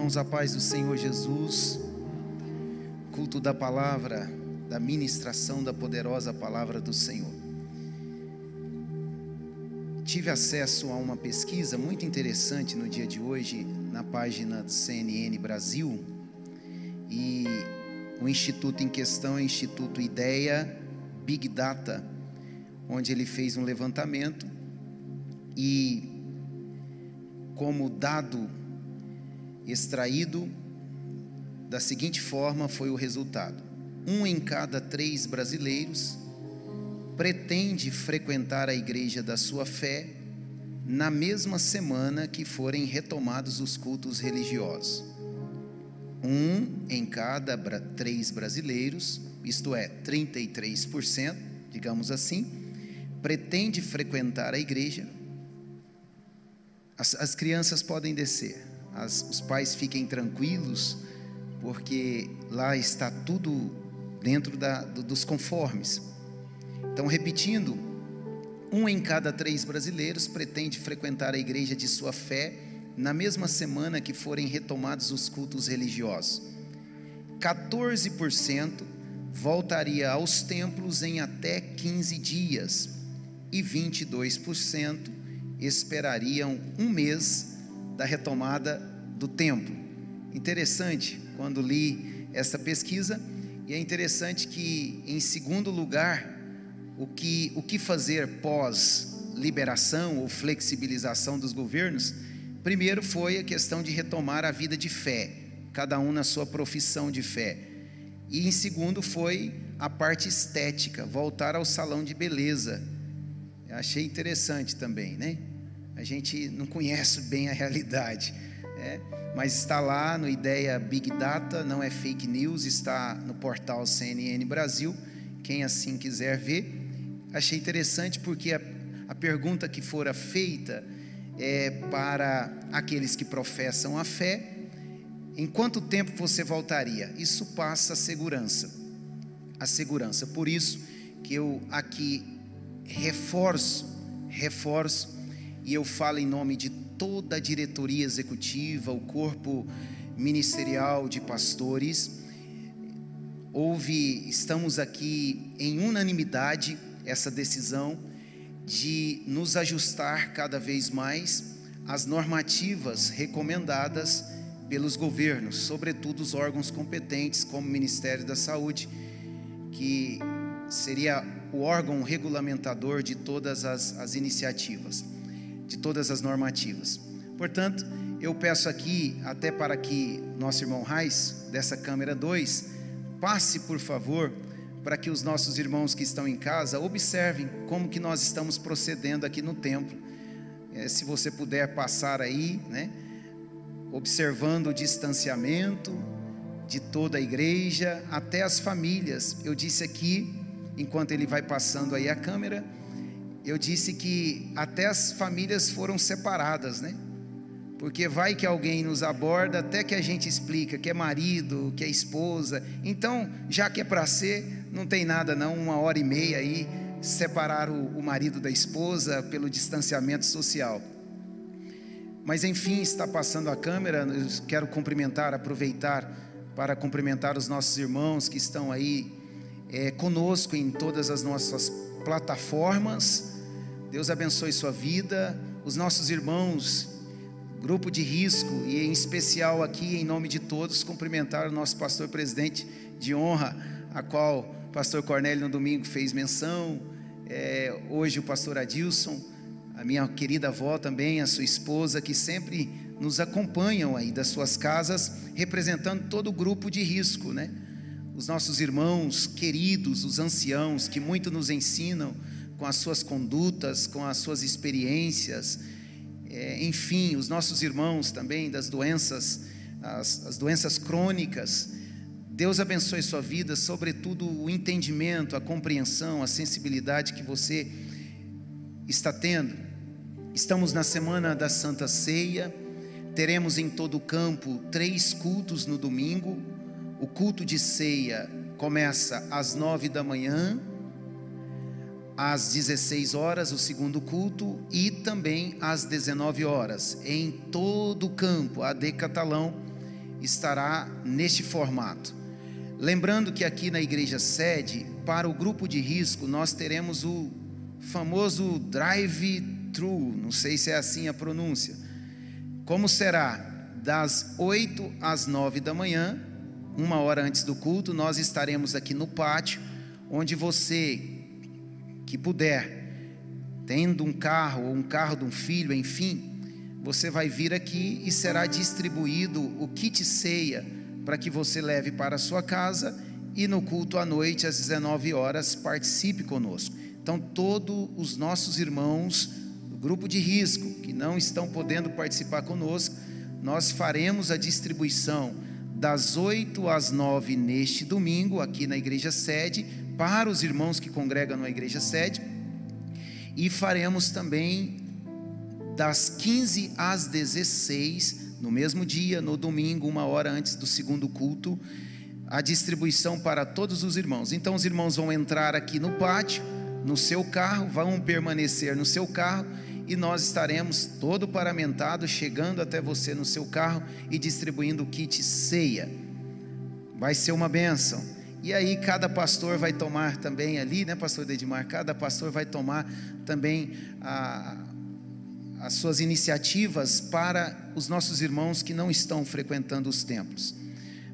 Irmãos, a paz do Senhor Jesus, culto da palavra, da ministração da poderosa palavra do Senhor. Tive acesso a uma pesquisa muito interessante no dia de hoje, na página do CNN Brasil, e o instituto em questão é o Instituto Ideia Big Data, onde ele fez um levantamento e, como dado extraído da seguinte forma foi o resultado: 1 em cada 3 brasileiros pretende frequentar a igreja da sua fé na mesma semana que forem retomados os cultos religiosos. 1 em cada 3 brasileiros, isto é, 33%, digamos assim, pretende frequentar a igreja. As crianças podem descer. Os pais fiquem tranquilos, porque lá está tudo dentro dos conformes. Então, repetindo, 1 em cada 3 brasileiros pretende frequentar a igreja de sua fé na mesma semana que forem retomados os cultos religiosos. 14% voltaria aos templos em até 15 dias e 22% esperariam um mês da retomada do templo. Interessante quando li essa pesquisa, e é interessante que, em segundo lugar, o que fazer pós liberação ou flexibilização dos governos, primeiro foi a questão de retomar a vida de fé, cada um na sua profissão de fé, e em segundo foi a parte estética, voltar ao salão de beleza. Eu achei interessante também, né? A gente não conhece bem a realidade, mas está lá no Ideia Big Data, não é fake news, está no portal CNN Brasil, quem assim quiser ver. Achei interessante porque a pergunta que fora feita é para aqueles que professam a fé: em quanto tempo você voltaria? Isso passa a segurança. Por isso que eu aqui reforço, e eu falo em nome de toda a diretoria executiva, o corpo ministerial de pastores. Estamos aqui em unanimidade, essa decisão de nos ajustar cada vez mais às normativas recomendadas pelos governos, sobretudo os órgãos competentes, como o Ministério da Saúde, que seria o órgão regulamentador de todas as iniciativas, de todas as normativas. Portanto, eu peço aqui, até para que nosso irmão Raiz, dessa câmera 2, passe, por favor, para que os nossos irmãos que estão em casa observem como que nós estamos procedendo aqui no templo. Se você puder passar aí, né, observando o distanciamento de toda a igreja, até as famílias. Eu disse aqui, enquanto ele vai passando aí a câmera, eu disse que até as famílias foram separadas, né? Porque vai que alguém nos aborda, até que a gente explica que é marido, que é esposa. Então, já que é para ser, não tem nada não, 1h30 aí, separar o marido da esposa pelo distanciamento social. Mas enfim, está passando a câmera, eu quero aproveitar para cumprimentar os nossos irmãos que estão aí conosco em todas as nossas plataformas. Deus abençoe sua vida. Os nossos irmãos, grupo de risco, e em especial aqui, em nome de todos, cumprimentar o nosso pastor presidente de honra, a qual o pastor Cornélio no domingo fez menção, hoje o pastor Adilson, a minha querida avó também, a sua esposa, que sempre nos acompanham aí das suas casas, representando todo o grupo de risco, né? Os nossos irmãos queridos, os anciãos, que muito nos ensinam com as suas condutas, com as suas experiências, enfim, os nossos irmãos também das doenças, as doenças crônicas. Deus abençoe sua vida, sobretudo o entendimento, a compreensão, a sensibilidade que você está tendo. Estamos na semana da Santa Ceia, teremos em todo o campo 3 cultos no domingo. O culto de ceia começa às 9 da manhã, às 16 horas o segundo culto, e também às 19 horas, em todo o campo, AD Catalão, estará neste formato. Lembrando que aqui na igreja sede, para o grupo de risco, nós teremos o famoso drive-thru, não sei se é assim a pronúncia. Como será? Das 8 às 9 da manhã, 1 hora antes do culto, nós estaremos aqui no pátio, onde você que puder, tendo um carro ou um carro de um filho, enfim, você vai vir aqui e será distribuído o kit ceia para que você leve para a sua casa, e no culto à noite às 19 horas participe conosco. Então todos os nossos irmãos do grupo de risco que não estão podendo participar conosco, nós faremos a distribuição das 8 às 9 neste domingo aqui na igreja sede, para os irmãos que congregam na igreja sede, e faremos também das 15 às 16, no mesmo dia, no domingo, 1 hora antes do segundo culto, a distribuição para todos os irmãos. Então os irmãos vão entrar aqui no pátio, no seu carro, vão permanecer no seu carro, e nós estaremos todo paramentado, chegando até você no seu carro e distribuindo o kit ceia. Vai ser uma bênção. E aí cada pastor vai tomar também ali, né, pastor Dedimar? Cada pastor vai tomar também as suas iniciativas para os nossos irmãos que não estão frequentando os templos.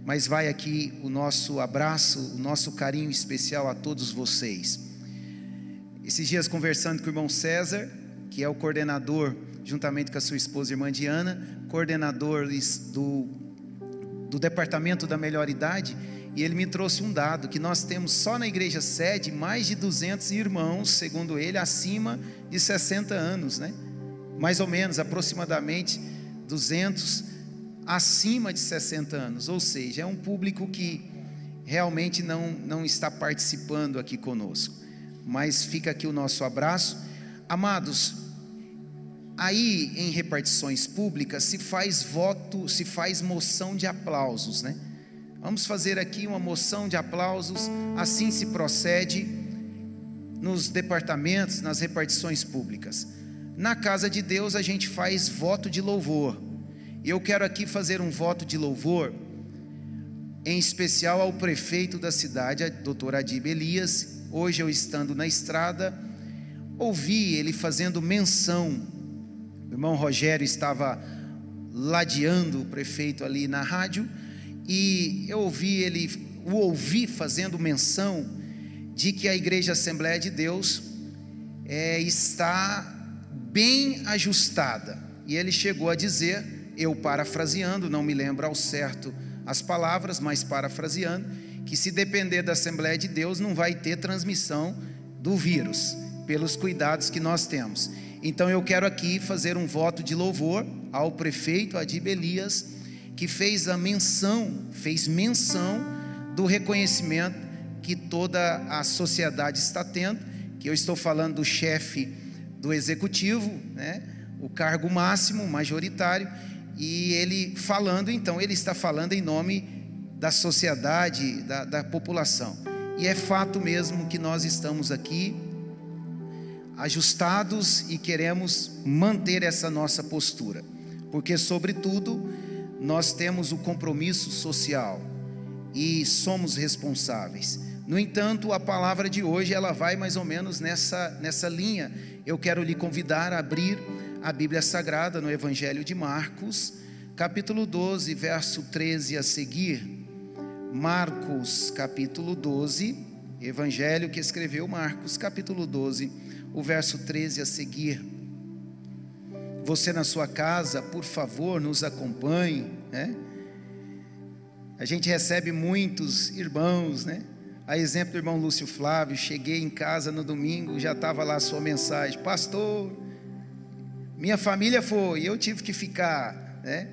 Mas vai aqui o nosso abraço, o nosso carinho especial a todos vocês. Esses dias conversando com o irmão César, que é o coordenador, juntamente com a sua esposa, irmã Diana, coordenadores do departamento da melhor idade, e ele me trouxe um dado, que nós temos só na igreja sede mais de 200 irmãos, segundo ele, acima de 60 anos, né? Mais ou menos, aproximadamente 200 acima de 60 anos, ou seja, é um público que realmente não está participando aqui conosco, mas fica aqui o nosso abraço. Amados, aí em repartições públicas se faz voto, se faz moção de aplausos, né? Vamos fazer aqui uma moção de aplausos, assim se procede nos departamentos, nas repartições públicas. Na casa de Deus a gente faz voto de louvor. Eu quero aqui fazer um voto de louvor, em especial ao prefeito da cidade, a doutor Adib Elias. Hoje eu estando na estrada, ouvi ele fazendo menção. O irmão Rogério estava ladeando o prefeito ali na rádio, e eu ouvi fazendo menção de que a Igreja Assembleia de Deus está bem ajustada, e ele chegou a dizer, eu parafraseando, não me lembro ao certo as palavras, mas parafraseando, que se depender da Assembleia de Deus não vai ter transmissão do vírus, pelos cuidados que nós temos. Então eu quero aqui fazer um voto de louvor ao prefeito Adib Elias, que fez menção do reconhecimento que toda a sociedade está tendo, que eu estou falando do chefe do executivo, né, o cargo máximo, majoritário, e ele falando, então ele está falando em nome da sociedade, da população, e é fato mesmo que nós estamos aqui ajustados e queremos manter essa nossa postura, porque sobretudo nós temos o compromisso social e somos responsáveis. No entanto, a palavra de hoje ela vai mais ou menos nessa linha. Eu quero lhe convidar a abrir a Bíblia Sagrada no Evangelho de Marcos, capítulo 12, verso 13 a seguir. Marcos, capítulo 12, Evangelho que escreveu Marcos, capítulo 12, o verso 13 a seguir. Você na sua casa, por favor, nos acompanhe, né? A gente recebe muitos irmãos, né? A exemplo do irmão Lúcio Flávio, cheguei em casa no domingo, já estava lá a sua mensagem: pastor, minha família foi, eu tive que ficar, né?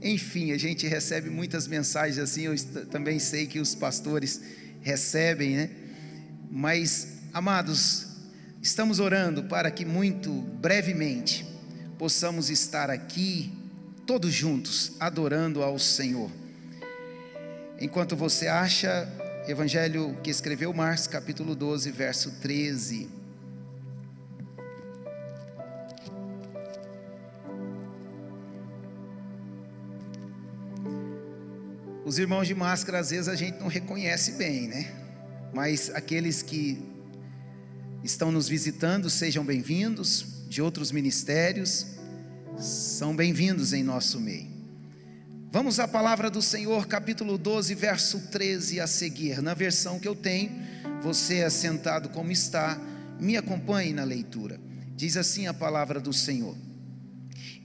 Enfim, a gente recebe muitas mensagens assim, eu também sei que os pastores recebem, né? Mas, amados, estamos orando para que muito brevemente possamos estar aqui, todos juntos, adorando ao Senhor. Enquanto você acha, Evangelho que escreveu Marcos, capítulo 12, verso 13. Os irmãos de máscara, às vezes a gente não reconhece bem, né? Mas aqueles que estão nos visitando, sejam bem-vindos, de outros ministérios, são bem-vindos em nosso meio. Vamos à palavra do Senhor, capítulo 12, verso 13 a seguir. Na versão que eu tenho, você assentado como está, me acompanhe na leitura. Diz assim a palavra do Senhor: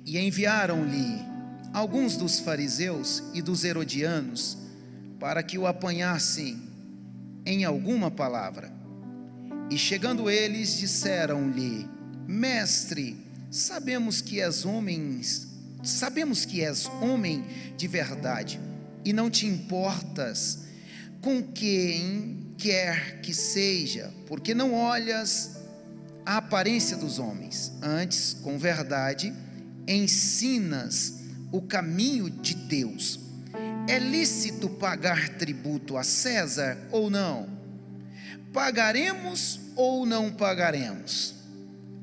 E enviaram-lhe alguns dos fariseus e dos herodianos para que o apanhassem em alguma palavra. E chegando eles, disseram-lhe: Mestre, sabemos que és homem de verdade, e não te importas com quem quer que seja, porque não olhas a aparência dos homens, antes, com verdade, ensinas o caminho de Deus. É lícito pagar tributo a César ou não? Pagaremos ou não pagaremos?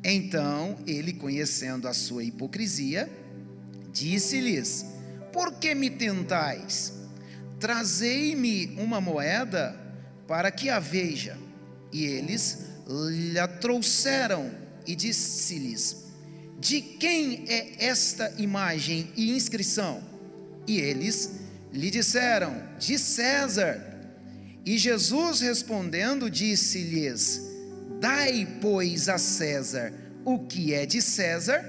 Então ele, conhecendo a sua hipocrisia, disse-lhes: Por que me tentais? Trazei-me uma moeda para que a veja. E eles lhe trouxeram, e disse-lhes: De quem é esta imagem e inscrição? E eles lhe disseram: De César. E Jesus respondendo disse-lhes: Dai, pois, a César o que é de César,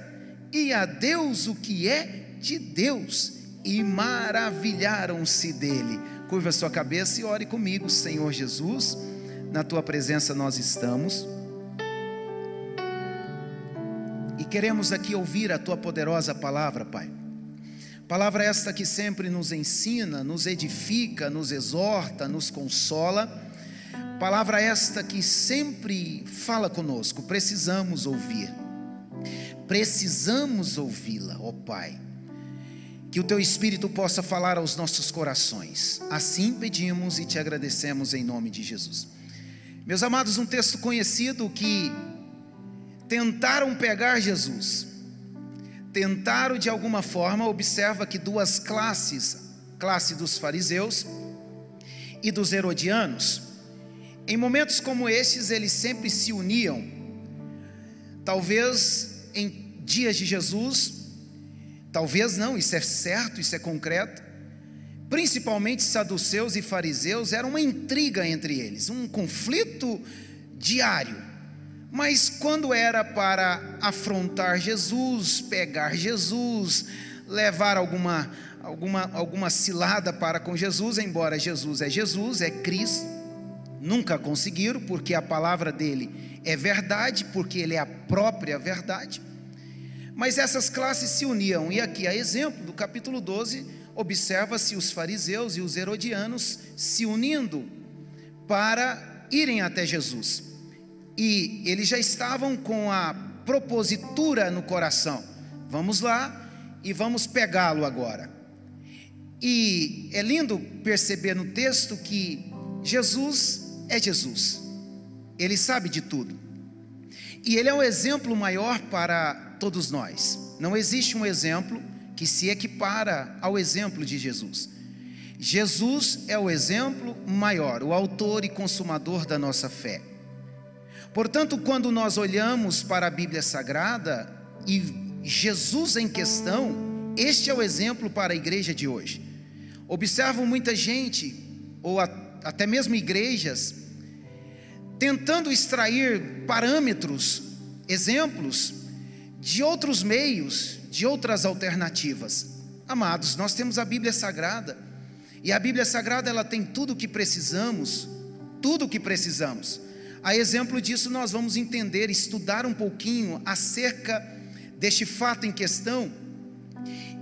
e a Deus o que é de Deus. E maravilharam-se dele. Curva sua cabeça e ore comigo. Senhor Jesus, na tua presença nós estamos, e queremos aqui ouvir a tua poderosa palavra, Pai. Palavra esta que sempre nos ensina, nos edifica, nos exorta, nos consola. Palavra esta que sempre fala conosco. Precisamos ouvir. Precisamos ouvi-la, ó Pai. Que o teu Espírito possa falar aos nossos corações. Assim pedimos e te agradecemos em nome de Jesus. Meus amados, um texto conhecido que tentaram pegar Jesus, tentaram de alguma forma. Observa que duas classes, classe dos fariseus e dos herodianos, em momentos como estes eles sempre se uniam. Talvez em dias de Jesus, talvez não, isso é certo, isso é concreto. Principalmente saduceus e fariseus, era uma intriga entre eles, um conflito diário. Mas quando era para afrontar Jesus, pegar Jesus, levar alguma cilada para com Jesus, embora Jesus, é Cristo, nunca conseguiram, porque a palavra dele é verdade, porque ele é a própria verdade. Mas essas classes se uniam, e aqui a exemplo do capítulo 12, observa-se os fariseus e os herodianos se unindo para irem até Jesus. E eles já estavam com a propositura no coração: vamos lá e vamos pegá-lo agora. E é lindo perceber no texto que Jesus é Jesus, ele sabe de tudo, e ele é um exemplo maior para todos nós. Não existe um exemplo que se equipara ao exemplo de Jesus. Jesus é o exemplo maior, o autor e consumador da nossa fé. Portanto, quando nós olhamos para a Bíblia Sagrada e Jesus em questão, este é o exemplo para a igreja de hoje. Observo muita gente, ou até mesmo igrejas, tentando extrair parâmetros, exemplos de outros meios, de outras alternativas. Amados, nós temos a Bíblia Sagrada, e a Bíblia Sagrada ela tem tudo o que precisamos, tudo o que precisamos. A exemplo disso, nós vamos entender, estudar um pouquinho acerca deste fato em questão,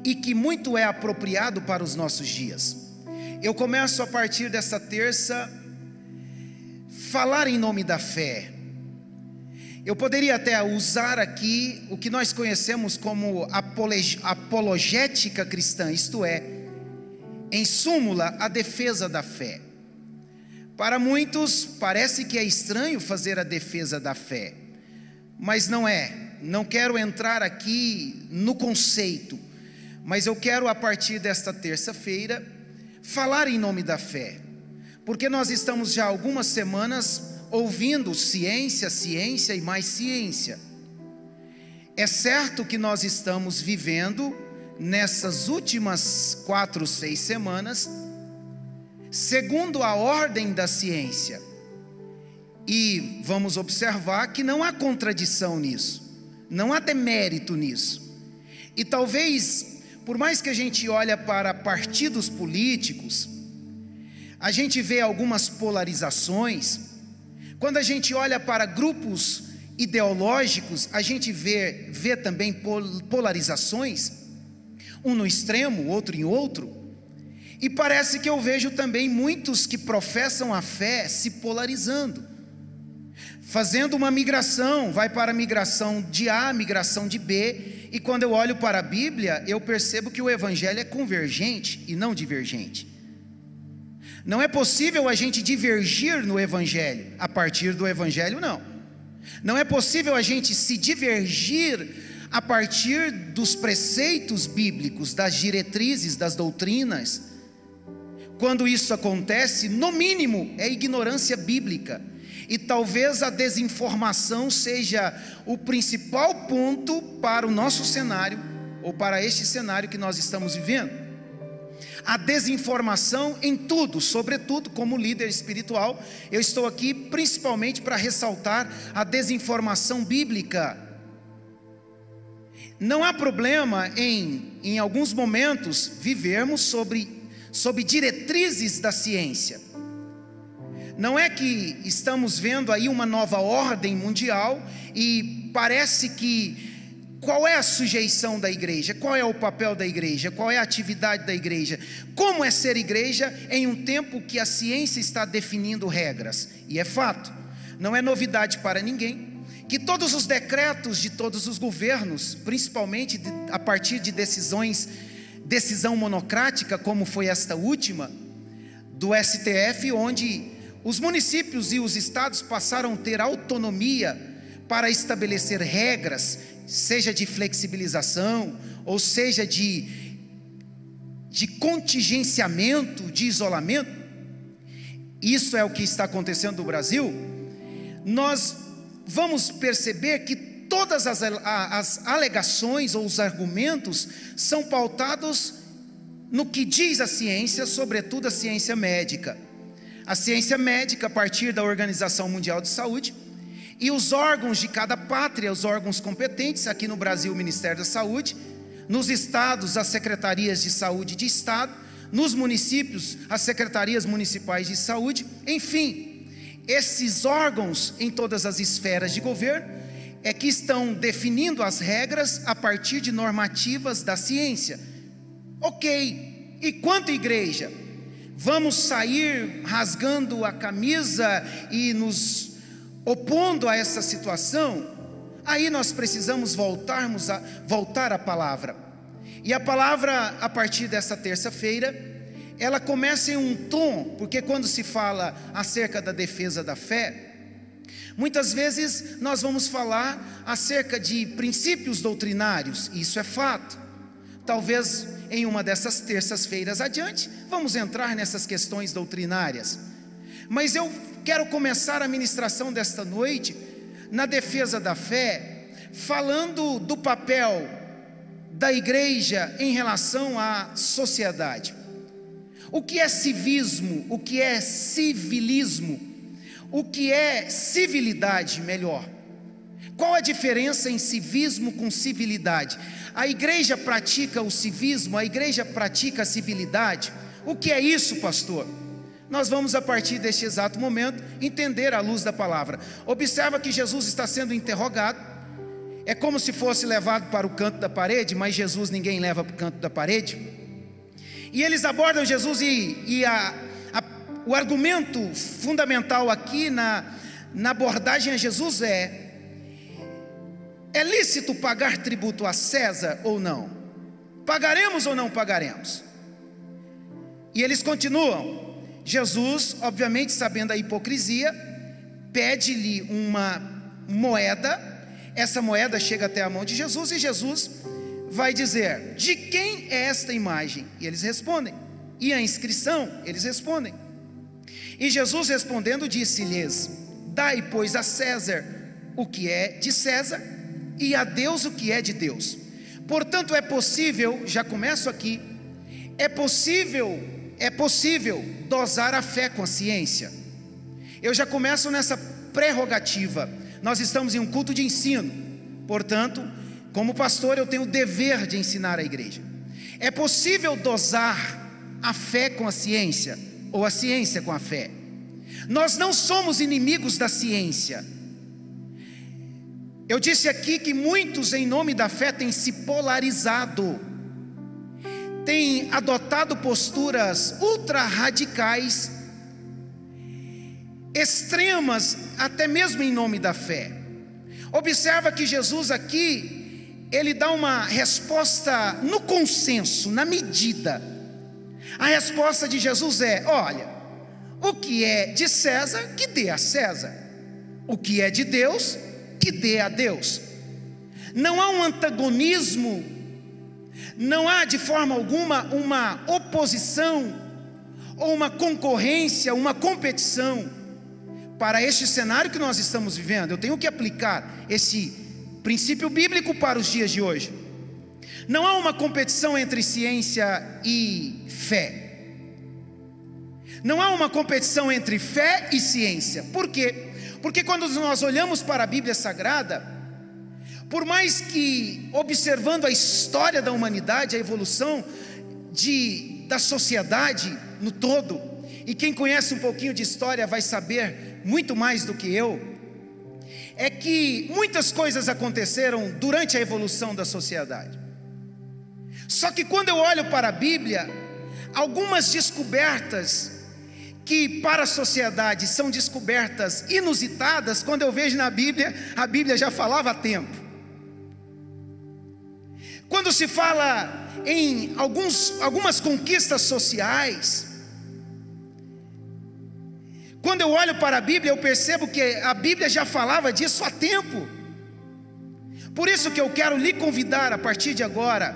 e que muito é apropriado para os nossos dias. Eu começo a partir desta terça falar em nome da fé. Eu poderia até usar aqui o que nós conhecemos como apologética cristã, isto é, em súmula, a defesa da fé. Para muitos parece que é estranho fazer a defesa da fé, mas não é. Não quero entrar aqui no conceito, mas eu quero a partir desta terça-feira falar em nome da fé, porque nós estamos já algumas semanas ouvindo ciência, ciência e mais ciência. É certo que nós estamos vivendo nessas últimas 4, 6 semanas segundo a ordem da ciência, e vamos observar que não há contradição nisso, não há demérito nisso. E talvez, por mais que a gente olhe para partidos políticos, a gente vê algumas polarizações. Quando a gente olha para grupos ideológicos, a gente vê também polarizações, um no extremo, outro em outro. E parece que eu vejo também muitos que professam a fé se polarizando, fazendo uma migração, vai para a migração de A, migração de B. E quando eu olho para a Bíblia, eu percebo que o Evangelho é convergente e não divergente. Não é possível a gente divergir no Evangelho, a partir do Evangelho não. Não é possível a gente se divergir a partir dos preceitos bíblicos, das diretrizes, das doutrinas. Quando isso acontece, no mínimo, é ignorância bíblica. E talvez a desinformação seja o principal ponto para o nosso cenário, ou para este cenário que nós estamos vivendo. A desinformação em tudo, sobretudo como líder espiritual, eu estou aqui principalmente para ressaltar a desinformação bíblica. Não há problema em alguns momentos, vivermos sob diretrizes da ciência. Não é que estamos vendo aí uma nova ordem mundial e parece que qual é a sujeição da igreja, qual é o papel da igreja, qual é a atividade da igreja, como é ser igreja em um tempo que a ciência está definindo regras. E é fato, não é novidade para ninguém, que todos os decretos de todos os governos, principalmente a partir de decisão monocrática, como foi esta última, do STF, onde os municípios e os estados passaram a ter autonomia para estabelecer regras, seja de flexibilização, ou seja de contingenciamento, de isolamento. Isso é o que está acontecendo no Brasil. Nós vamos perceber que todas as alegações ou os argumentos são pautados no que diz a ciência, sobretudo a ciência médica. A ciência médica a partir da Organização Mundial de Saúde, e os órgãos de cada pátria, os órgãos competentes, aqui no Brasil o Ministério da Saúde, nos estados as secretarias de saúde de estado, nos municípios as secretarias municipais de saúde, enfim, esses órgãos em todas as esferas de governo é que estão definindo as regras a partir de normativas da ciência. Ok, e quanto igreja? Vamos sair rasgando a camisa e nos opondo a essa situação? Aí nós precisamos voltar à palavra. E a palavra, a partir dessa terça-feira, ela começa em um tom, porque quando se fala acerca da defesa da fé, muitas vezes nós vamos falar acerca de princípios doutrinários, isso é fato. Talvez em uma dessas terças-feiras adiante, vamos entrar nessas questões doutrinárias. Mas eu quero começar a ministração desta noite, na defesa da fé, falando do papel da igreja em relação à sociedade. O que é civismo? O que é civilismo? O que é civilidade, melhor? Qual a diferença em civismo com civilidade? A igreja pratica o civismo, a igreja pratica a civilidade. O que é isso, pastor? Nós vamos a partir deste exato momento entender à luz da palavra. Observa que Jesus está sendo interrogado. É como se fosse levado para o canto da parede, mas Jesus ninguém leva para o canto da parede. E eles abordam Jesus o argumento fundamental aqui na abordagem a Jesus é lícito pagar tributo a César ou não? Pagaremos ou não pagaremos? E eles continuam. Jesus, obviamente sabendo a hipocrisia, pede-lhe uma moeda. Essa moeda chega até a mão de Jesus e Jesus vai dizer: de quem é esta imagem? E eles respondem: e a inscrição? Eles respondem. E Jesus respondendo disse-lhes: dai, pois, a César o que é de César, e a Deus o que é de Deus. Portanto, é possível, já começo aqui, é possível dosar a fé com a ciência. Eu já começo nessa prerrogativa. Nós estamos em um culto de ensino, portanto, como pastor, eu tenho o dever de ensinar a igreja. É possível dosar a fé com a ciência, ou a ciência com a fé. Nós não somos inimigos da ciência. Eu disse aqui que muitos, em nome da fé, têm se polarizado, têm adotado posturas ultra radicais, extremas, até mesmo em nome da fé. Observa que Jesus aqui, ele dá uma resposta no consenso, na medida. A resposta de Jesus é: olha, o que é de César, que dê a César. O que é de Deus, que dê a Deus. Não há um antagonismo, não há de forma alguma uma oposição, ou uma concorrência, uma competição. Para este cenário que nós estamos vivendo, eu tenho que aplicar esse princípio bíblico para os dias de hoje. Não há uma competição entre ciência e fé. Não há uma competição entre fé e ciência. Por quê? Porque quando nós olhamos para a Bíblia Sagrada, por mais que observando a história da humanidade, a evolução da sociedade no todo, e quem conhece um pouquinho de história vai saber muito mais do que eu, é que muitas coisas aconteceram durante a evolução da sociedade. Só que quando eu olho para a Bíblia, algumas descobertas que para a sociedade são descobertas inusitadas, quando eu vejo na Bíblia, a Bíblia já falava há tempo. Quando se fala em algumas conquistas sociais, quando eu olho para a Bíblia, eu percebo que a Bíblia já falava disso há tempo. Por isso que eu quero lhe convidar a partir de agora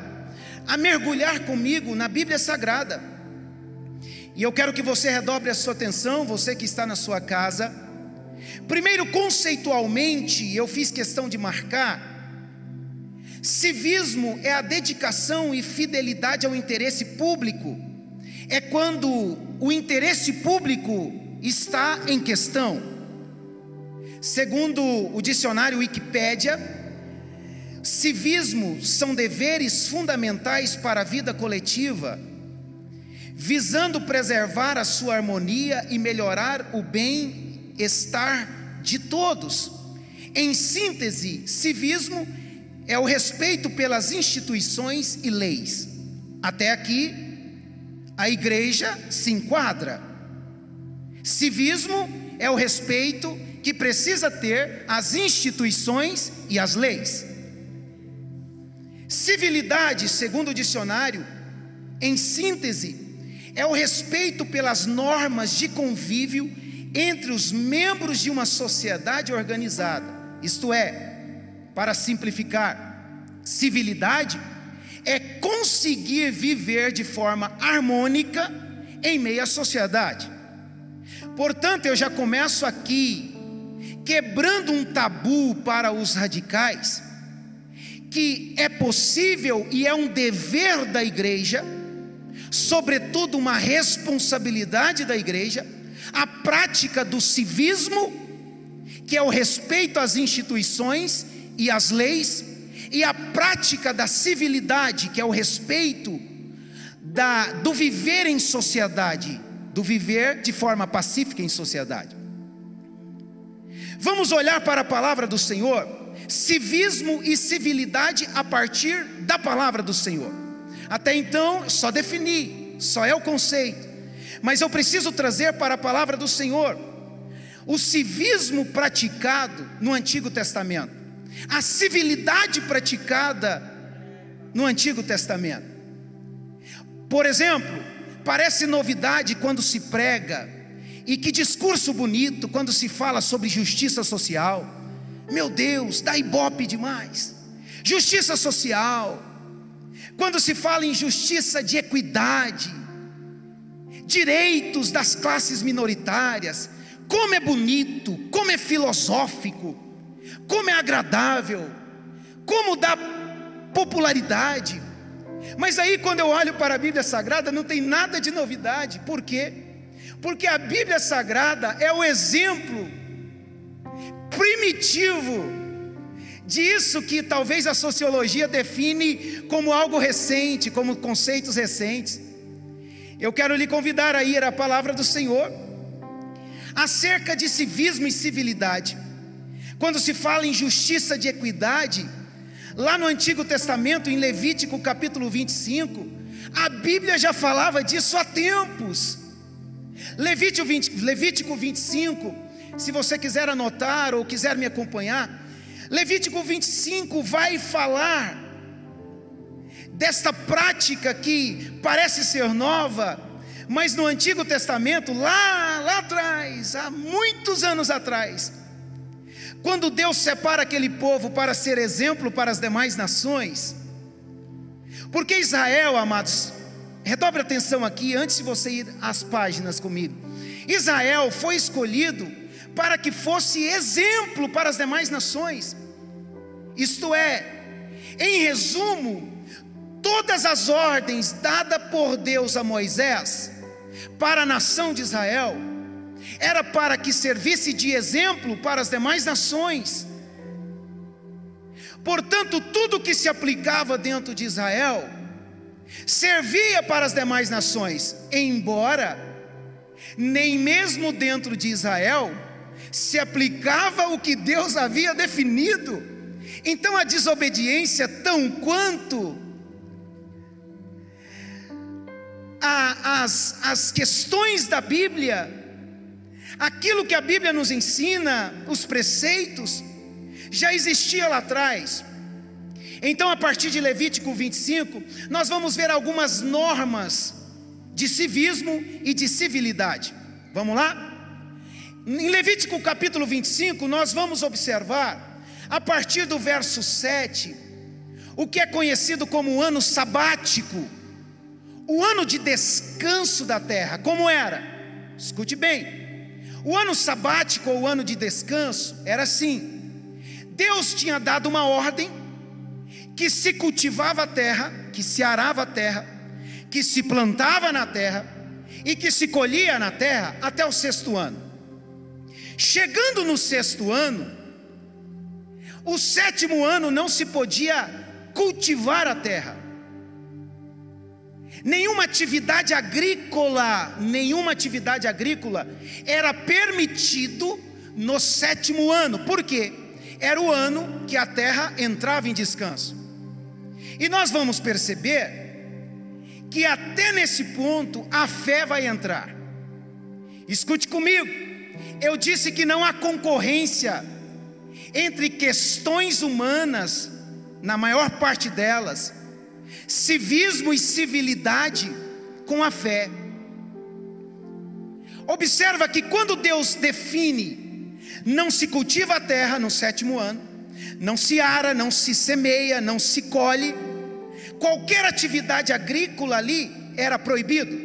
a mergulhar comigo na Bíblia Sagrada. E eu quero que você redobre a sua atenção, você que está na sua casa. Primeiro, conceitualmente, eu fiz questão de marcar: civismo é a dedicação e fidelidade ao interesse público. É quando o interesse público está em questão. Segundo o dicionário Wikipédia, civismo são deveres fundamentais para a vida coletiva, visando preservar a sua harmonia e melhorar o bem-estar de todos. Em síntese, civismo é o respeito pelas instituições e leis. Até aqui, a igreja se enquadra. Civismo é o respeito que precisa ter às instituições e às leis. Civilidade, segundo o dicionário, em síntese, é o respeito pelas normas de convívio entre os membros de uma sociedade organizada. Isto é, para simplificar, civilidade é conseguir viver de forma harmônica em meio à sociedade. Portanto, eu já começo aqui quebrando um tabu para os radicais, que é possível e é um dever da igreja, sobretudo uma responsabilidade da igreja, a prática do civismo, que é o respeito às instituições e às leis, e a prática da civilidade, que é o respeito do viver em sociedade, do viver de forma pacífica em sociedade. Vamos olhar para a palavra do Senhor, civismo e civilidade a partir da palavra do Senhor. Até então, só defini, só é o conceito, mas eu preciso trazer para a palavra do Senhor o civismo praticado no Antigo Testamento, a civilidade praticada no Antigo Testamento. Por exemplo, parece novidade quando se prega, e que discurso bonito quando se fala sobre justiça social. Meu Deus, dá ibope demais. Justiça social. Quando se fala em justiça de equidade, direitos das classes minoritárias. Como é bonito, como é filosófico, como é agradável, como dá popularidade. Mas aí quando eu olho para a Bíblia Sagrada não tem nada de novidade. Por quê? Porque a Bíblia Sagrada é o exemplo primitivo disso que talvez a sociologia define como algo recente, como conceitos recentes. Eu quero lhe convidar a ir à palavra do Senhor acerca de civismo e civilidade. Quando se fala em justiça de equidade, lá no Antigo Testamento, em Levítico capítulo 25, a Bíblia já falava disso há tempos. Levítico 25, se você quiser anotar ou quiser me acompanhar, Levítico 25 vai falar desta prática que parece ser nova, mas no Antigo Testamento, lá atrás, há muitos anos atrás, quando Deus separa aquele povo para ser exemplo para as demais nações, porque Israel, amados, redobre atenção aqui antes de você ir às páginas comigo. Israel foi escolhido para que fosse exemplo para as demais nações. Isto é, em resumo, todas as ordens dadas por Deus a Moisés para a nação de Israel era para que servisse de exemplo para as demais nações. Portanto, tudo que se aplicava dentro de Israel servia para as demais nações, embora nem mesmo dentro de Israel se aplicava o que Deus havia definido. Então a desobediência, tão quanto as questões da Bíblia, aquilo que a Bíblia nos ensina, os preceitos, já existia lá atrás. Então, a partir de Levítico 25, nós vamos ver algumas normas de civismo e de civilidade. Vamos lá? Em Levítico capítulo 25, nós vamos observar, a partir do verso 7, o que é conhecido como o ano sabático, o ano de descanso da terra. Como era? Escute bem, o ano sabático ou o ano de descanso era assim: Deus tinha dado uma ordem que se cultivava a terra, que se arava a terra, que se plantava na terra e que se colhia na terra até o sexto ano. Chegando no sexto ano, o sétimo ano não se podia cultivar a terra. Nenhuma atividade agrícola era permitido no sétimo ano. Por quê? Era o ano que a terra entrava em descanso. E nós vamos perceber que até nesse ponto a fé vai entrar. Escute comigo, eu disse que não há concorrência entre questões humanas, na maior parte delas, civismo e civilidade com a fé. Observa que quando Deus define, não se cultiva a terra no sétimo ano, não se ara, não se semeia, não se colhe, qualquer atividade agrícola ali era proibido.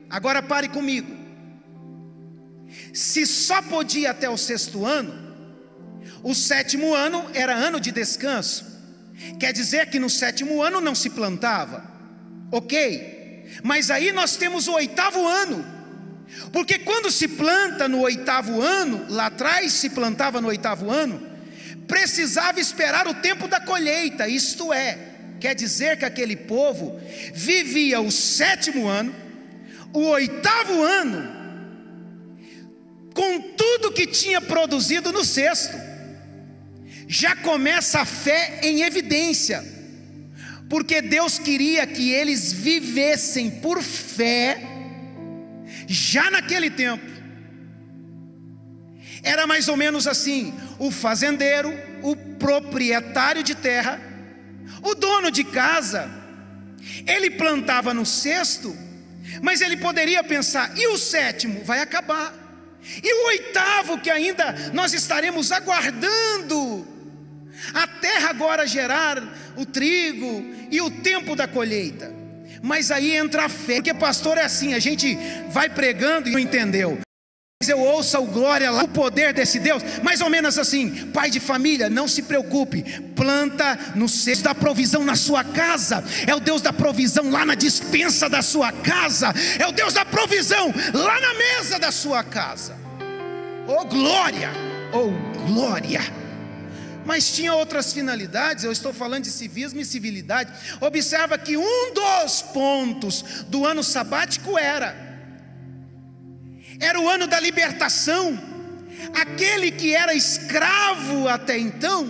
Agora pare comigo, se só podia até o sexto ano, o sétimo ano era ano de descanso. Quer dizer que no sétimo ano não se plantava, ok, mas aí nós temos o oitavo ano, porque quando se planta no oitavo ano, lá atrás se plantava no oitavo ano, precisava esperar o tempo da colheita. Isto é, quer dizer que aquele povo vivia o sétimo ano, o oitavo ano, com tudo que tinha produzido no sexto. Já começa a fé em evidência, porque Deus queria que eles vivessem por fé, já naquele tempo. Era mais ou menos assim: o fazendeiro, o proprietário de terra, o dono de casa, ele plantava no sexto, mas ele poderia pensar: e o sétimo vai acabar, e o oitavo que ainda nós estaremos aguardando a terra agora gerar o trigo e o tempo da colheita. Mas aí entra a fé, porque pastor é assim, a gente vai pregando e não entendeu. Eu ouço o glória lá, o poder desse Deus, mais ou menos assim: pai de família, não se preocupe, planta no cesto da provisão na sua casa. É o Deus da provisão lá na despensa da sua casa, é o Deus da provisão lá na mesa da sua casa. Oh glória, oh glória. Mas tinha outras finalidades. Eu estou falando de civismo e civilidade. Observa que um dos pontos do ano sabático era o ano da libertação. Aquele que era escravo até então,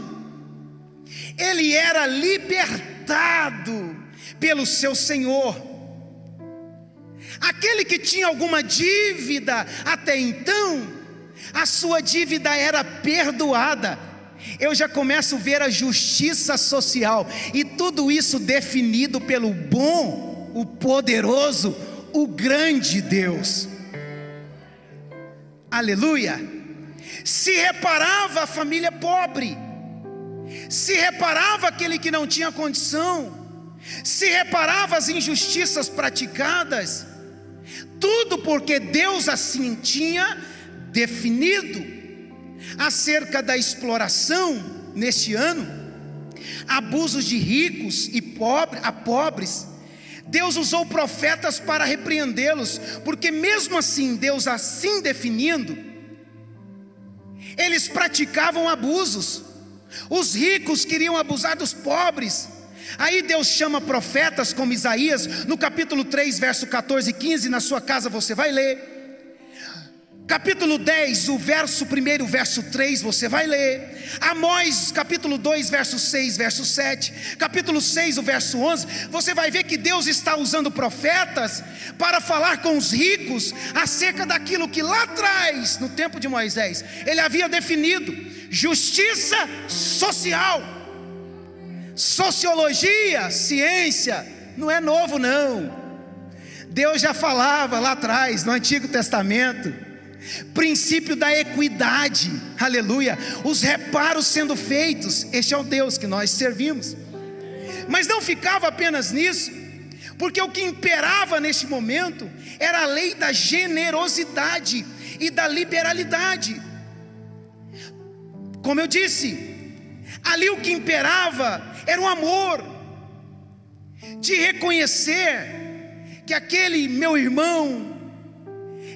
ele era libertado pelo seu Senhor. Aquele que tinha alguma dívida até então, a sua dívida era perdoada. Eu já começo a ver a justiça social, e tudo isso definido pelo bom, o poderoso, o grande Deus. Aleluia. Se reparava a família pobre, se reparava aquele que não tinha condição, se reparava as injustiças praticadas, tudo porque Deus assim tinha definido. Acerca da exploração neste ano, abusos de ricos e pobres, Deus usou profetas para repreendê-los, porque mesmo assim, Deus assim definindo, eles praticavam abusos. Os ricos queriam abusar dos pobres. Aí Deus chama profetas como Isaías, no capítulo 3, verso 14 e 15, na sua casa você vai ler. Capítulo 10, o verso 1, verso 3, você vai ler. Amós, capítulo 2, verso 6, verso 7. Capítulo 6, o verso 11. Você vai ver que Deus está usando profetas para falar com os ricos acerca daquilo que lá atrás, no tempo de Moisés, ele havia definido: justiça social. Sociologia, ciência, não é novo não. Deus já falava lá atrás, no Antigo Testamento. Princípio da equidade, aleluia, os reparos sendo feitos. Este é o Deus que nós servimos. Mas não ficava apenas nisso, porque o que imperava neste momento era a lei da generosidade e da liberalidade. Como eu disse, ali o que imperava era o amor, de reconhecer que aquele meu irmão,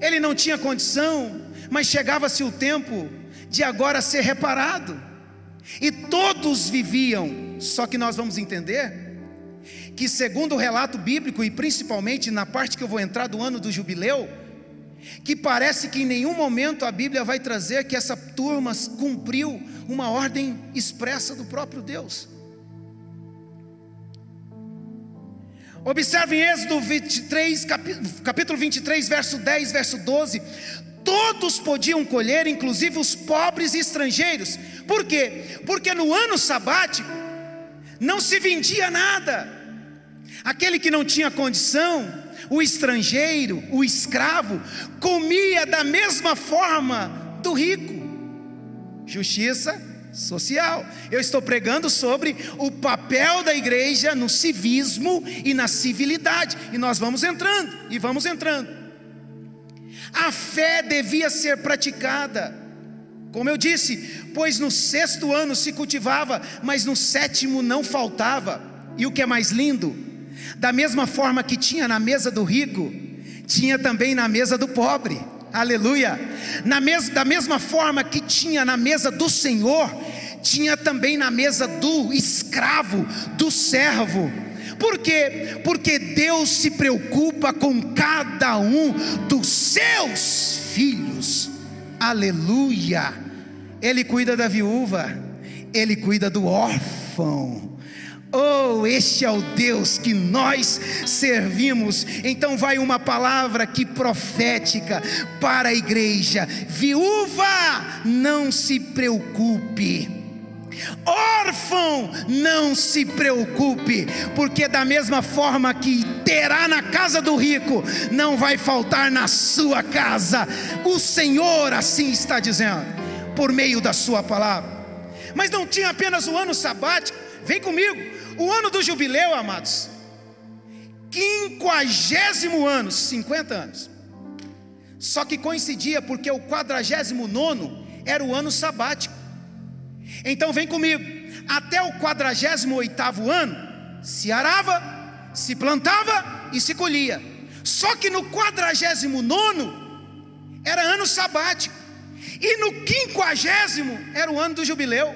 ele não tinha condição, mas chegava-se o tempo de agora ser reparado, e todos viviam. Só que nós vamos entender que, segundo o relato bíblico, e principalmente na parte que eu vou entrar do ano do jubileu, que parece que em nenhum momento a Bíblia vai trazer que essa turma cumpriu uma ordem expressa do próprio Deus. Observe em Êxodo 23, capítulo 23, verso 10, verso 12. Todos podiam colher, inclusive os pobres e estrangeiros. Por quê? Porque no ano sabático não se vendia nada. Aquele que não tinha condição, o estrangeiro, o escravo, comia da mesma forma do rico. Justiça social. Eu estou pregando sobre o papel da igreja no civismo e na civilidade, e nós vamos entrando, e vamos entrando. A fé devia ser praticada, como eu disse, pois no 6º ano se cultivava, mas no 7º não faltava. E o que é mais lindo, da mesma forma que tinha na mesa do rico, tinha também na mesa do pobre. Aleluia. Da mesma forma que tinha na mesa do Senhor, tinha também na mesa do escravo, do servo. Por quê? Porque Deus se preocupa com cada um dos seus filhos. Aleluia. Ele cuida da viúva, Ele cuida do órfão. Oh, este é o Deus que nós servimos. Então vai uma palavra que profética para a igreja: viúva, não se preocupe. Órfão, não se preocupe, porque da mesma forma que terá na casa do rico, não vai faltar na sua casa. O Senhor assim está dizendo, por meio da sua palavra. Mas não tinha apenas o ano sabático. Vem comigo, o ano do jubileu, amados. 50º ano, 50 anos. Só que coincidia porque o 49º era o ano sabático. Então vem comigo, até o 48º ano se arava, se plantava e se colhia. Só que no 49º era ano sabático, e no 50º era o ano do jubileu,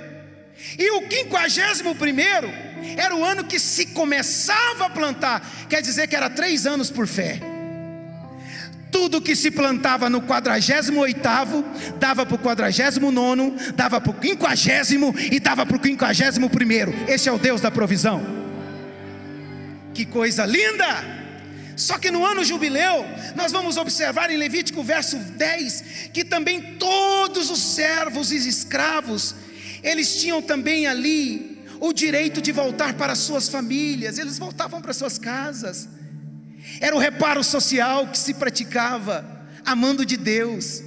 e o 51º era o ano que se começava a plantar. Quer dizer que era 3 anos por fé. Tudo que se plantava no 48º dava para o 49º, dava para o 50º e dava para o 51º. Esse é o Deus da provisão. Que coisa linda! Só que no ano jubileu, nós vamos observar em Levítico verso 10, que também todos os servos e escravos, eles tinham também ali o direito de voltar para suas famílias. Eles voltavam para suas casas. Era o reparo social que se praticava, amando de Deus.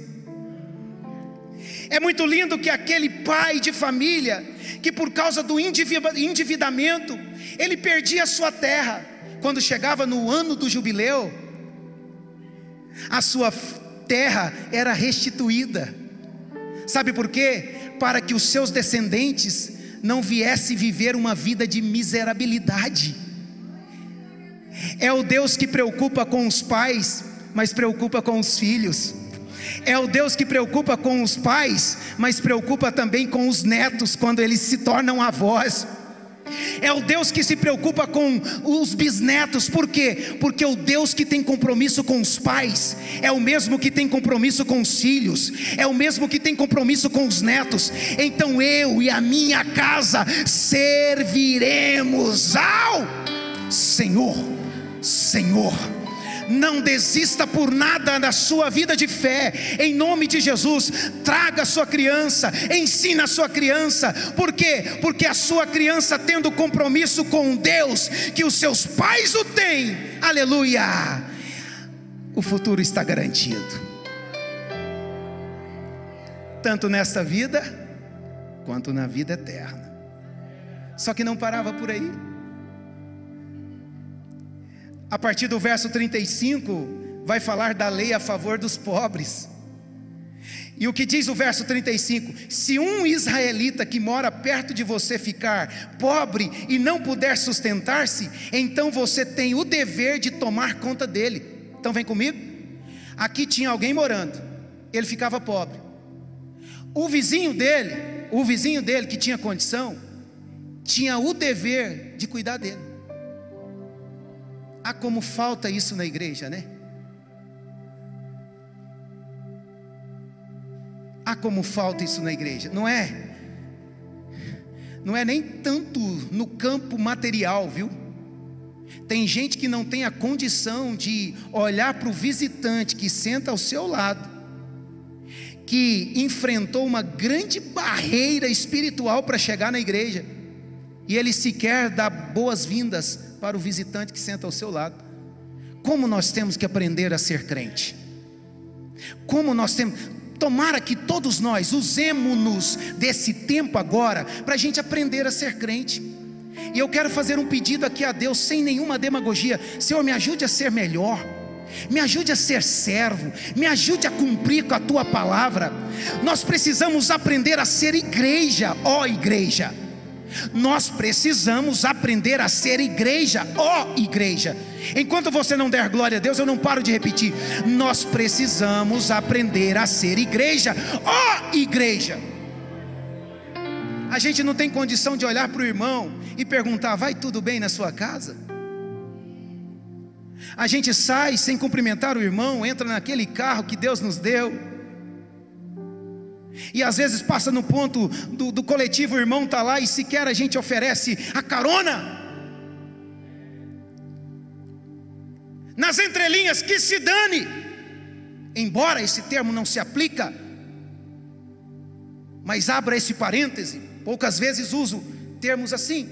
É muito lindo que aquele pai de família, que por causa do endividamento, ele perdia a sua terra. Quando chegava no ano do jubileu, a sua terra era restituída. Sabe por quê? Para que os seus descendentes não viessem viver uma vida de miserabilidade. É o Deus que preocupa com os pais, mas preocupa com os filhos. É o Deus que preocupa com os pais, mas preocupa também com os netos, quando eles se tornam avós. É o Deus que se preocupa com os bisnetos. Por quê? Porque o Deus que tem compromisso com os pais é o mesmo que tem compromisso com os filhos, é o mesmo que tem compromisso com os netos. Então eu e a minha casa serviremos ao Senhor. Senhor, não desista por nada da sua vida de fé, em nome de Jesus. Traga a sua criança, ensina a sua criança. Por quê? Porque a sua criança, tendo compromisso com Deus, que os seus pais o têm, aleluia, o futuro está garantido, tanto nesta vida, quanto na vida eterna. Só que não parava por aí. A partir do verso 35, vai falar da lei a favor dos pobres. E o que diz o verso 35? Se um israelita que mora perto de você ficar pobre e não puder sustentar-se, então você tem o dever de tomar conta dele. Então vem comigo. Aqui tinha alguém morando, ele ficava pobre. O vizinho dele que tinha condição, tinha o dever de cuidar dele. Ah, como falta isso na igreja, né? Ah, como falta isso na igreja. Não é nem tanto no campo material, viu? Tem gente que não tem a condição de olhar para o visitante que senta ao seu lado, que enfrentou uma grande barreira espiritual para chegar na igreja, e ele sequer dá boas-vindas para o visitante que senta ao seu lado. Como nós temos que aprender a ser crente? Como nós temos... Tomara que todos nós usemos-nos desse tempo agora para a gente aprender a ser crente. E eu quero fazer um pedido aqui a Deus, sem nenhuma demagogia. Senhor, me ajude a ser melhor, me ajude a ser servo, me ajude a cumprir com a tua palavra. Nós precisamos aprender a ser igreja, ó igreja. Nós precisamos aprender a ser igreja, ó igreja. Enquanto você não der glória a Deus, eu não paro de repetir. Nós precisamos aprender a ser igreja, ó igreja. A gente não tem condição de olhar para o irmão e perguntar: vai tudo bem na sua casa? A gente sai sem cumprimentar o irmão, entra naquele carro que Deus nos deu, e às vezes passa no ponto do coletivo, o irmão está lá e sequer a gente oferece a carona. Nas entrelinhas, que se dane. Embora esse termo não se aplica, mas abra esse parêntese. Poucas vezes uso termos assim.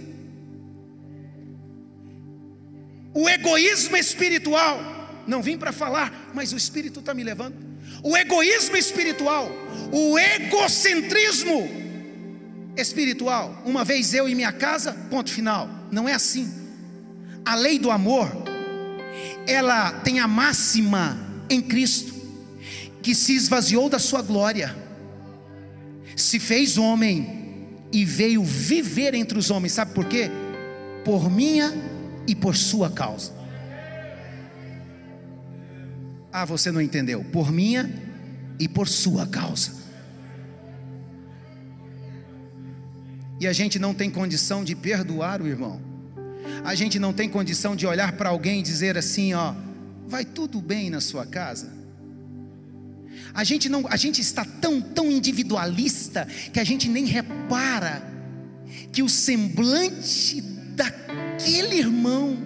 O egoísmo espiritual, não vim para falar, mas o Espírito está me levando. O egoísmo espiritual, o egocentrismo espiritual. Uma vez eu e minha casa, ponto final. Não é assim. A lei do amor ela tem a máxima em Cristo, que se esvaziou da sua glória, se fez homem e veio viver entre os homens. Sabe por quê? Por minha e por sua causa. Ah, você não entendeu? Por minha e por sua causa. E a gente não tem condição de perdoar o irmão. A gente não tem condição de olhar para alguém e dizer assim, ó, vai tudo bem na sua casa. A gente está tão individualista que a gente nem repara que o semblante daquele irmão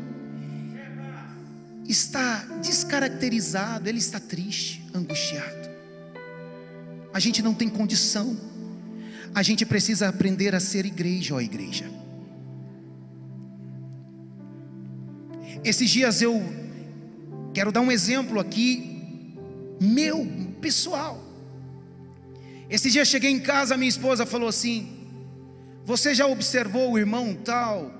está descaracterizado, ele está triste, angustiado. A gente não tem condição. A gente precisa aprender a ser igreja, ó igreja. Esses dias eu quero dar um exemplo aqui, meu, pessoal. Esses dias cheguei em casa, minha esposa falou assim: você já observou o irmão tal?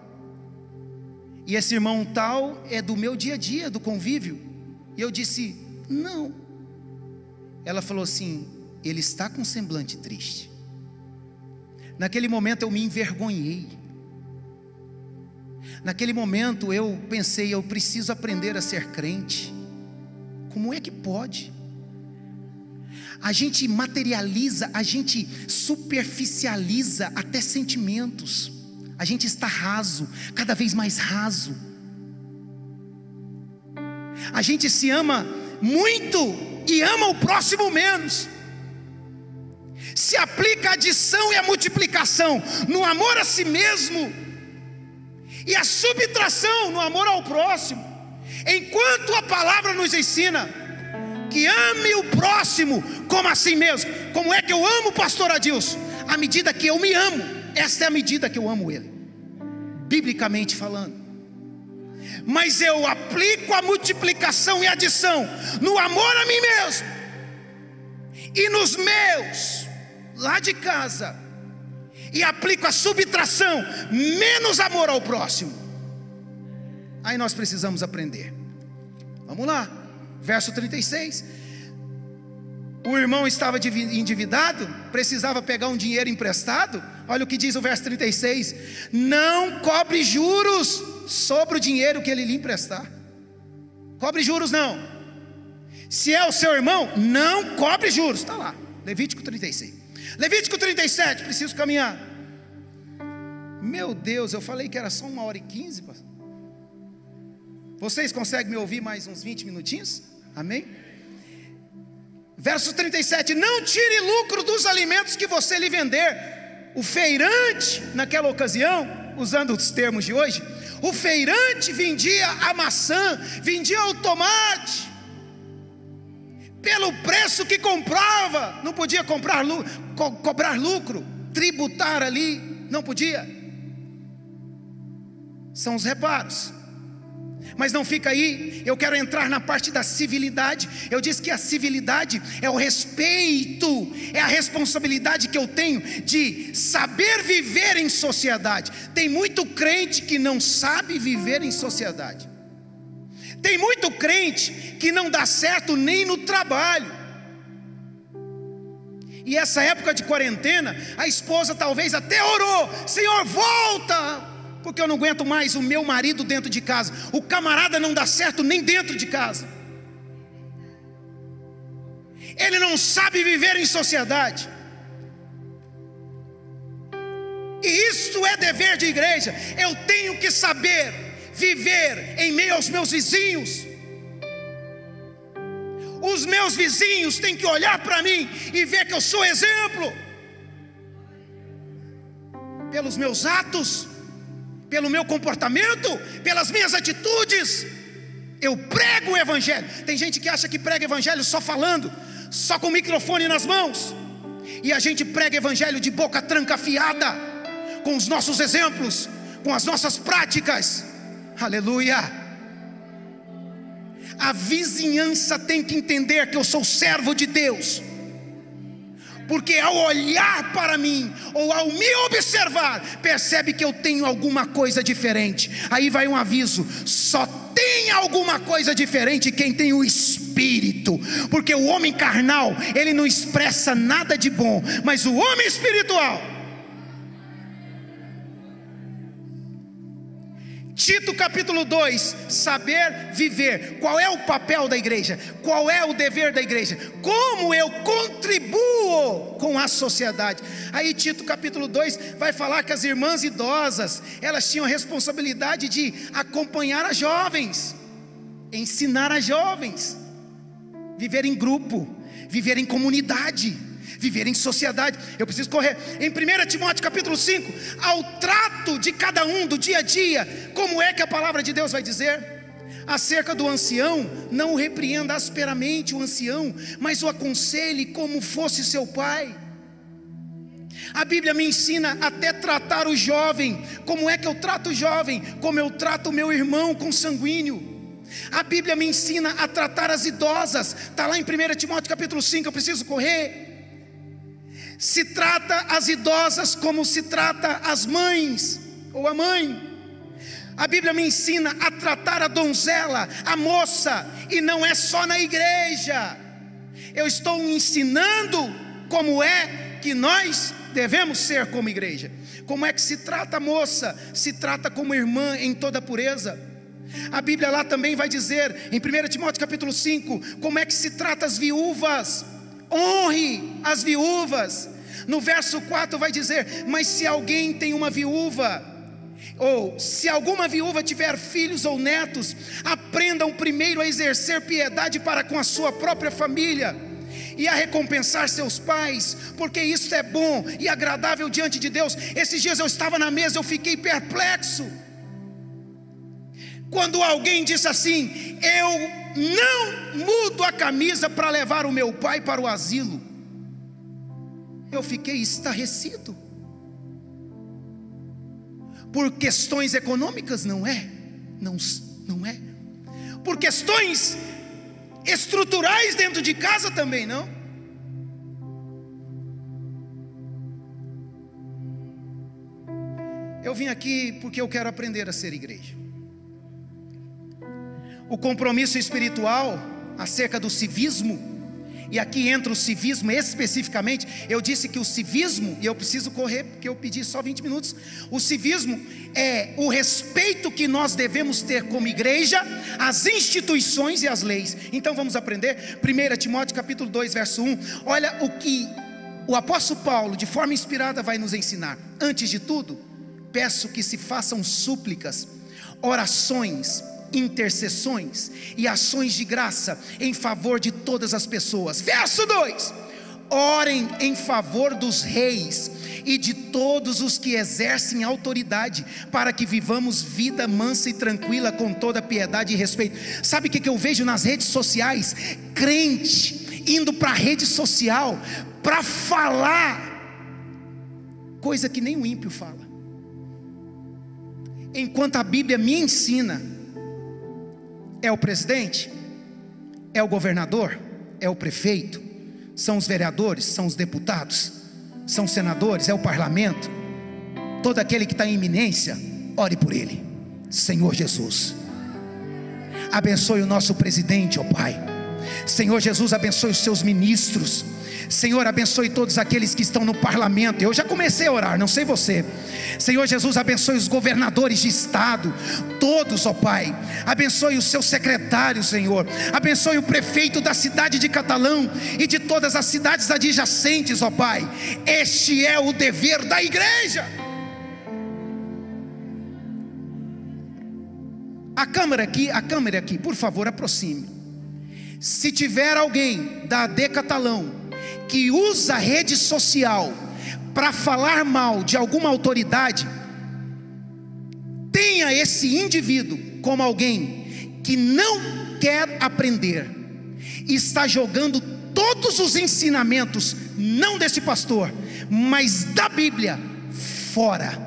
E esse irmão tal é do meu dia a dia, do convívio. E eu disse: não. Ela falou assim: ele está com um semblante triste. Naquele momento eu me envergonhei. Naquele momento eu pensei: eu preciso aprender a ser crente. Como é que pode? A gente materializa, a gente superficializa até sentimentos. A gente está raso, cada vez mais raso. A gente se ama muito e ama o próximo menos. Se aplica a adição e a multiplicação no amor a si mesmo, e a subtração no amor ao próximo. Enquanto a palavra nos ensina que ame o próximo como a si mesmo. Como é que eu amo o pastor Adilson? À medida que eu me amo. Esta é a medida que eu amo ele, biblicamente falando. Mas eu aplico a multiplicação e adição no amor a mim mesmo e nos meus lá de casa, e aplico a subtração, menos amor ao próximo. Aí nós precisamos aprender. Vamos lá, verso 36. O irmão estava endividado, precisava pegar um dinheiro emprestado. Olha o que diz o verso 36: não cobre juros sobre o dinheiro que ele lhe emprestar. Cobre juros não. Se é o seu irmão, não cobre juros. Está lá, Levítico 36. Levítico 37, preciso caminhar. Meu Deus, eu falei que era só 1h15. Vocês conseguem me ouvir mais uns 20 minutinhos? Amém? Verso 37: não tire lucro dos alimentos que você lhe vender. O feirante, naquela ocasião, usando os termos de hoje, o feirante vendia a maçã, vendia o tomate pelo preço que comprava. Não podia cobrar lucro, tributar ali, não podia. São os reparos. Mas não fica aí, eu quero entrar na parte da civilidade. Eu disse que a civilidade é o respeito, é a responsabilidade que eu tenho de saber viver em sociedade. Tem muito crente que não sabe viver em sociedade. Tem muito crente que não dá certo nem no trabalho. E essa época de quarentena, a esposa talvez até orou: Senhor, volta, porque eu não aguento mais o meu marido dentro de casa. O camarada não dá certo nem dentro de casa. Ele não sabe viver em sociedade. E isto é dever de igreja. Eu tenho que saber viver em meio aos meus vizinhos. Os meus vizinhos têm que olhar para mim e ver que eu sou exemplo, pelos meus atos, pelo meu comportamento, pelas minhas atitudes. Eu prego o evangelho. Tem gente que acha que prega evangelho só falando, só com o microfone nas mãos. E a gente prega evangelho de boca trancafiada, com os nossos exemplos, com as nossas práticas. Aleluia. A vizinhança tem que entender que eu sou servo de Deus, porque ao olhar para mim, ou ao me observar, percebe que eu tenho alguma coisa diferente. Aí vai um aviso: só tem tem alguma coisa diferente quem tem o Espírito, porque o homem carnal, ele não expressa nada de bom, mas o homem espiritual. Tito capítulo 2, saber viver. Qual é o papel da igreja? Qual é o dever da igreja? Como eu contribuo com a sociedade? Aí Tito capítulo 2 vai falar que as irmãs idosas, elas tinham a responsabilidade de acompanhar as jovens, ensinar as jovens, viver em grupo, viver em comunidade, viver em sociedade. Eu preciso correr. Em 1 Timóteo capítulo 5, ao trato de cada um do dia a dia, como é que a palavra de Deus vai dizer? Acerca do ancião, não o repreenda asperamente o ancião, mas o aconselhe como fosse seu pai. A Bíblia me ensina até tratar o jovem. Como é que eu trato o jovem? Como eu trato o meu irmão consanguíneo. A Bíblia me ensina a tratar as idosas. Está lá em 1 Timóteo capítulo 5, eu preciso correr. Se trata as idosas como se trata as mães, ou a mãe. A Bíblia me ensina a tratar a donzela, a moça, e não é só na igreja. Eu estou ensinando como é que nós devemos ser como igreja. Como é que se trata a moça? Se trata como irmã em toda pureza. A Bíblia lá também vai dizer, em 1 Timóteo capítulo 5, como é que se trata as viúvas. Honre as viúvas. No verso 4 vai dizer: mas se alguém tem uma viúva, ou se alguma viúva tiver filhos ou netos, aprendam primeiro a exercer piedade para com a sua própria família e a recompensar seus pais, porque isso é bom e agradável diante de Deus. Esses dias eu estava na mesa, eu fiquei perplexo quando alguém disse assim: eu não mudo a camisa para levar o meu pai para o asilo. Eu fiquei estarrecido. Por questões econômicas? Não é. Não é. Por questões estruturais dentro de casa também não. Eu vim aqui porque eu quero aprender a ser igreja. O compromisso espiritual acerca do civismo, e aqui entra o civismo especificamente. Eu disse que o civismo, e eu preciso correr porque eu pedi só 20 minutos. O civismo é o respeito que nós devemos ter como igreja às instituições e às leis. Então vamos aprender. 1 Timóteo capítulo 2 verso 1. Olha o que o apóstolo Paulo, de forma inspirada, vai nos ensinar. Antes de tudo, peço que se façam súplicas, orações, intercessões e ações de graça em favor de todas as pessoas. Verso 2: orem em favor dos reis e de todos os que exercem autoridade, para que vivamos vida mansa e tranquila com toda piedade e respeito. Sabe o que eu vejo nas redes sociais? Crente indo para a rede social para falar coisa que nem o ímpio fala, enquanto a Bíblia me ensina. É o presidente, é o governador, é o prefeito, são os vereadores, são os deputados, são os senadores, é o parlamento. Todo aquele que está em iminência, ore por ele. Senhor Jesus, abençoe o nosso presidente, ó Pai. Senhor Jesus, abençoe os seus ministros. Senhor, abençoe todos aqueles que estão no parlamento. Eu já comecei a orar, não sei você. Senhor Jesus, abençoe os governadores de estado, todos, ó Pai. Abençoe os seus secretários, Senhor. Abençoe o prefeito da cidade de Catalão e de todas as cidades adjacentes, ó Pai. Este é o dever da igreja. A câmera aqui, por favor, aproxime. Se tiver alguém da AD Catalão que usa a rede social para falar mal de alguma autoridade, tenha esse indivíduo como alguém que não quer aprender, está jogando todos os ensinamentos, não desse pastor, mas da Bíblia, fora.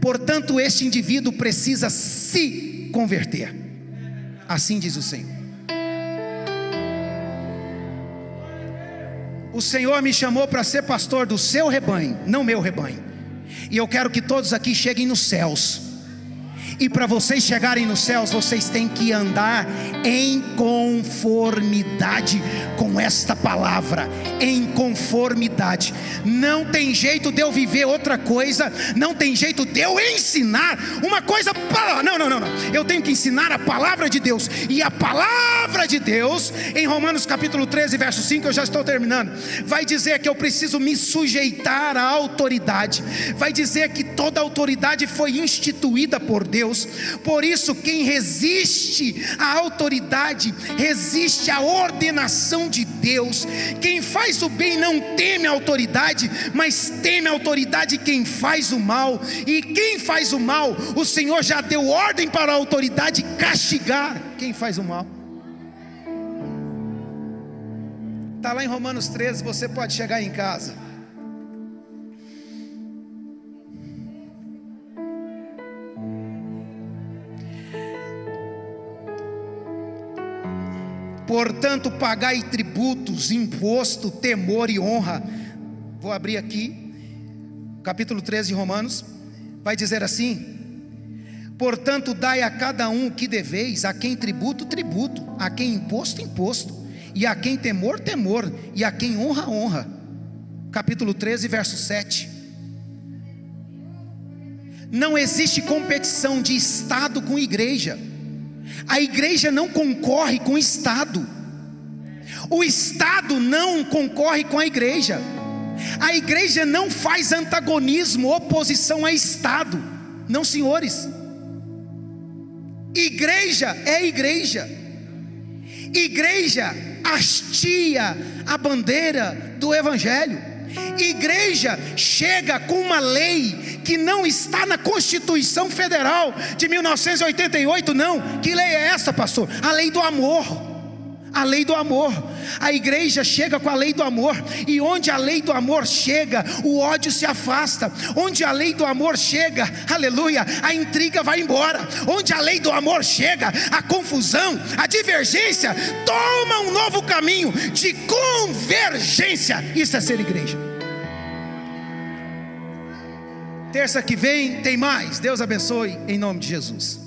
Portanto, este indivíduo precisa se converter. Assim diz o Senhor. O Senhor me chamou para ser pastor do seu rebanho, não meu rebanho. E eu quero que todos aqui cheguem nos céus E para vocês chegarem nos céus, vocês têm que andar em conformidade com esta palavra. Em conformidade. Não tem jeito de eu viver outra coisa. Não tem jeito de eu ensinar uma coisa. Não. Eu tenho que ensinar a palavra de Deus. E a palavra de Deus, em Romanos capítulo 13, verso 5, eu já estou terminando, vai dizer que eu preciso me sujeitar à autoridade. Vai dizer que toda autoridade foi instituída por Deus. Por isso, quem resiste à autoridade, resiste à ordenação de Deus. Quem faz o bem não teme a autoridade, mas teme a autoridade quem faz o mal. E quem faz o mal, o Senhor já deu ordem para a autoridade castigar quem faz o mal. Está lá em Romanos 13, você pode chegar em casa. Portanto, pagai tributos, imposto, temor e honra. Vou abrir aqui, capítulo 13 de Romanos, vai dizer assim: portanto, dai a cada um o que deveis, a quem tributo, tributo, a quem imposto, imposto, e a quem temor, temor, e a quem honra, honra. Capítulo 13, verso 7. Não existe competição de Estado com igreja. A igreja não concorre com o Estado. O Estado não concorre com a igreja. A igreja não faz antagonismo, oposição a Estado. Não, senhores. Igreja é igreja. Igreja hastia a bandeira do Evangelho. Igreja chega com uma lei que não está na Constituição Federal de 1988, não. Que lei é essa, pastor? A lei do amor. A lei do amor. A igreja chega com a lei do amor. E onde a lei do amor chega, o ódio se afasta. Onde a lei do amor chega, aleluia, a intriga vai embora. Onde a lei do amor chega, a confusão, a divergência toma um novo caminho de convergência. Isso é ser igreja. Terça que vem tem mais. Deus abençoe em nome de Jesus.